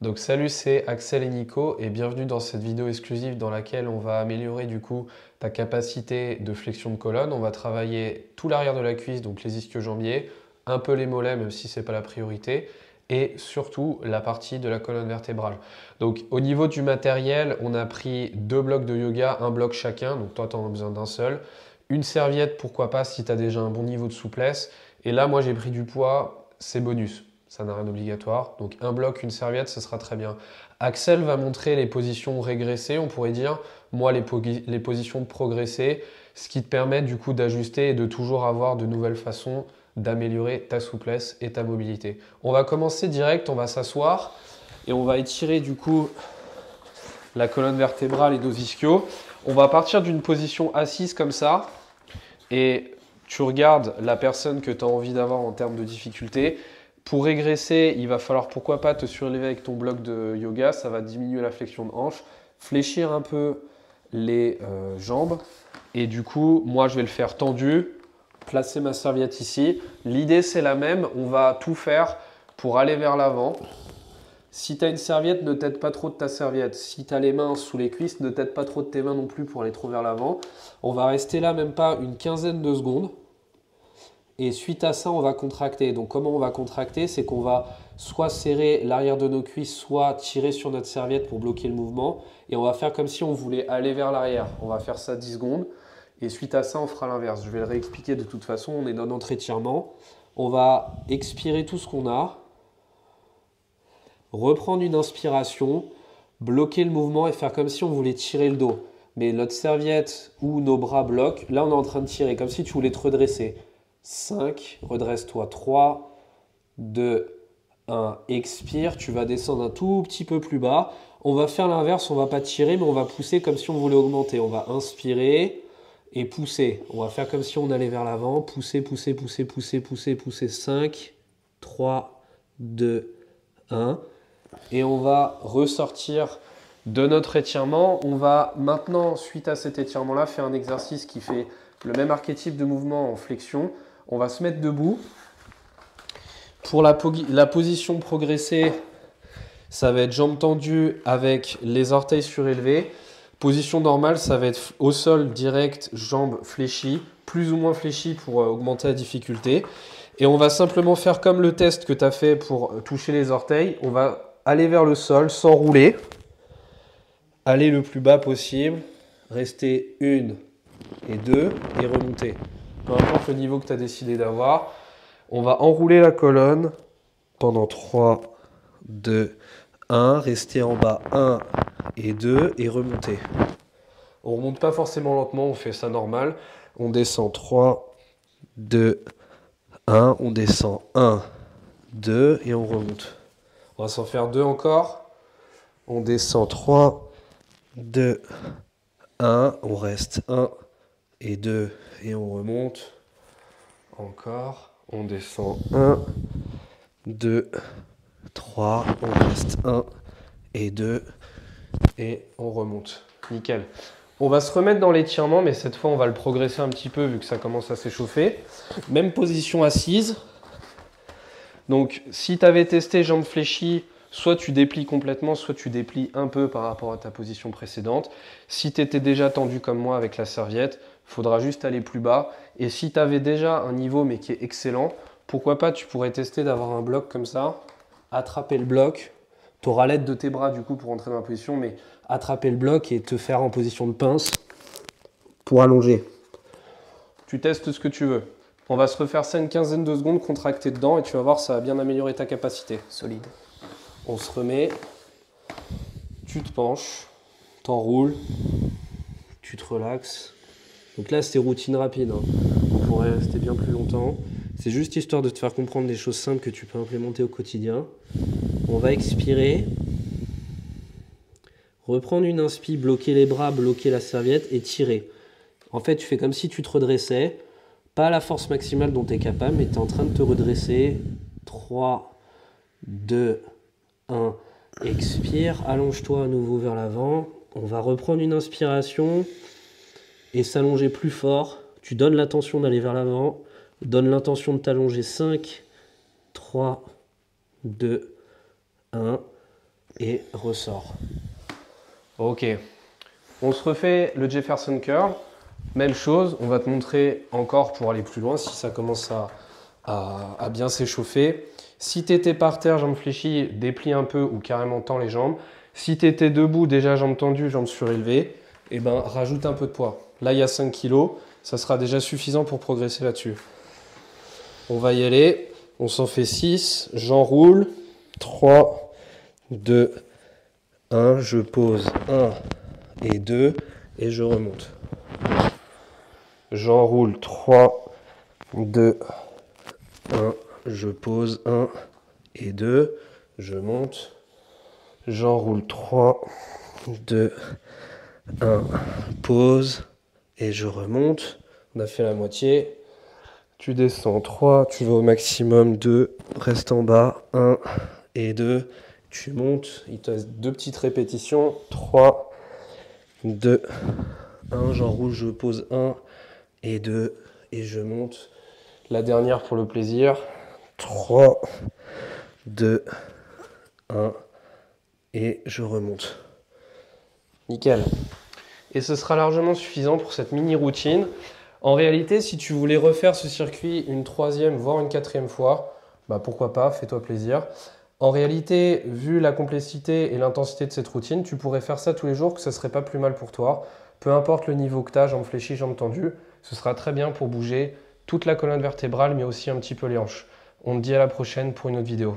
Donc salut, c'est Axel et Nico et bienvenue dans cette vidéo exclusive dans laquelle on va améliorer du coup ta capacité de flexion de colonne. On va travailler tout l'arrière de la cuisse, donc les ischio-jambiers, un peu les mollets même si ce n'est pas la priorité et surtout la partie de la colonne vertébrale. Donc au niveau du matériel, on a pris deux blocs de yoga, un bloc chacun, donc toi tu en as besoin d'un seul. Une serviette, pourquoi pas si tu as déjà un bon niveau de souplesse. Et là moi j'ai pris du poids, c'est bonus. Ça n'a rien d'obligatoire. Donc un bloc, une serviette, ce sera très bien. Axel va montrer les positions régressées, on pourrait dire. Moi, les positions progressées, ce qui te permet du coup d'ajuster et de toujours avoir de nouvelles façons d'améliorer ta souplesse et ta mobilité. On va commencer direct, on va s'asseoir et on va étirer du coup la colonne vertébrale et nos ischios. On va partir d'une position assise comme ça et tu regardes la personne que tu as envie d'avoir en termes de difficulté. Pour régresser, il va falloir pourquoi pas te surélever avec ton bloc de yoga, ça va diminuer la flexion de hanche, fléchir un peu les jambes et du coup, moi je vais le faire tendu, placer ma serviette ici. L'idée c'est la même, on va tout faire pour aller vers l'avant. Si tu as une serviette, ne t'aide pas trop de ta serviette. Si tu as les mains sous les cuisses, ne t'aide pas trop de tes mains non plus pour aller trop vers l'avant. On va rester là même pas une quinzaine de secondes. Et suite à ça, on va contracter. Donc comment on va contracter? C'est qu'on va soit serrer l'arrière de nos cuisses, soit tirer sur notre serviette pour bloquer le mouvement. Et on va faire comme si on voulait aller vers l'arrière. On va faire ça 10 secondes. Et suite à ça, on fera l'inverse. Je vais le réexpliquer de toute façon. On est dans notre étirement. On va expirer tout ce qu'on a. Reprendre une inspiration. Bloquer le mouvement et faire comme si on voulait tirer le dos. Mais notre serviette ou nos bras bloquent. Là, on est en train de tirer comme si tu voulais te redresser. 5, redresse-toi, 3, 2, 1, expire, tu vas descendre un tout petit peu plus bas. On va faire l'inverse, on ne va pas tirer, mais on va pousser comme si on voulait augmenter. On va inspirer et pousser. On va faire comme si on allait vers l'avant, pousser, pousser, pousser, pousser, pousser, pousser. 5, 3, 2, 1. Et on va ressortir de notre étirement. On va maintenant, suite à cet étirement-là, faire un exercice qui fait le même archétype de mouvement en flexion. On va se mettre debout. Pour la position progressée, ça va être jambes tendues avec les orteils surélevés. Position normale, ça va être au sol direct, jambes fléchies, plus ou moins fléchies pour augmenter la difficulté. Et on va simplement faire comme le test que tu as fait pour toucher les orteils. On va aller vers le sol sans rouler. Aller le plus bas possible. Rester 1 et 2 et remonter. Peu importe le niveau que tu as décidé d'avoir. On va enrouler la colonne pendant 3, 2, 1. Rester en bas 1 et 2 et remonter. On ne remonte pas forcément lentement, on fait ça normal. On descend 3, 2, 1. On descend 1, 2 et on remonte. On va s'en faire 2 encore. On descend 3, 2, 1. On reste 1 et 2 et on remonte. Encore. On descend 1, 2, 3. On reste 1 et 2 et on remonte. Nickel. On va se remettre dans l'étirement, mais cette fois, on va le progresser un petit peu vu que ça commence à s'échauffer. Même position assise. Donc, si tu avais testé jambes fléchies, soit tu déplies complètement, soit tu déplies un peu par rapport à ta position précédente. Si tu étais déjà tendu comme moi avec la serviette, il faudra juste aller plus bas. Et si tu avais déjà un niveau mais qui est excellent, pourquoi pas tu pourrais tester d'avoir un bloc comme ça, attraper le bloc. Tu auras l'aide de tes bras du coup pour entrer dans la position, mais attraper le bloc et te faire en position de pince pour allonger. Tu testes ce que tu veux. On va se refaire ça une quinzaine de secondes, contracter dedans et tu vas voir, ça va bien améliorer ta capacité. Solide. On se remet, tu te penches, t'enroules, tu te relaxes. Donc là, c'était routine rapide. On pourrait rester bien plus longtemps. C'est juste histoire de te faire comprendre des choses simples que tu peux implémenter au quotidien. On va expirer. Reprendre une inspi, bloquer les bras, bloquer la serviette et tirer. En fait, tu fais comme si tu te redressais. Pas à la force maximale dont tu es capable, mais tu es en train de te redresser. 3, 2, 1. Expire. Allonge-toi à nouveau vers l'avant. On va reprendre une inspiration et s'allonger plus fort. Tu donnes l'intention d'aller vers l'avant. Donne l'intention de t'allonger. 5, 3, 2, 1. et ressort. Ok, on se refait le Jefferson Curl. Même chose, on va te montrer encore pour aller plus loin si ça commence à bien s'échauffer. Si tu étais par terre, jambes fléchies, déplie un peu ou carrément tends les jambes. Si tu étais debout, déjà jambes tendues, jambes surélevées, et ben rajoute un peu de poids. Là, il y a 5 kg, ça sera déjà suffisant pour progresser là-dessus. On va y aller, on s'en fait 6, j'enroule, 3, 2, 1, je pose 1 et 2 et je remonte. J'enroule 3, 2, 1, je pose 1 et 2, je monte. J'enroule 3, 2, 1, pause et je remonte. On a fait la moitié. Tu descends 3, tu vas au maximum 2, reste en bas 1 et 2. Tu montes, il te reste 2 petites répétitions. 3, 2, 1, j'enroule, je pose 1 et 2 et je monte. La dernière pour le plaisir. 3, 2, 1 et je remonte. Nickel. Et ce sera largement suffisant pour cette mini routine. En réalité, si tu voulais refaire ce circuit une 3e, voire une 4e fois, bah pourquoi pas, fais-toi plaisir. En réalité, vu la complexité et l'intensité de cette routine, tu pourrais faire ça tous les jours, que ce ne serait pas plus mal pour toi. Peu importe le niveau que tu as, jambes fléchies, jambes tendues, ce sera très bien pour bouger toute la colonne vertébrale, mais aussi un petit peu les hanches. On te dit à la prochaine pour une autre vidéo.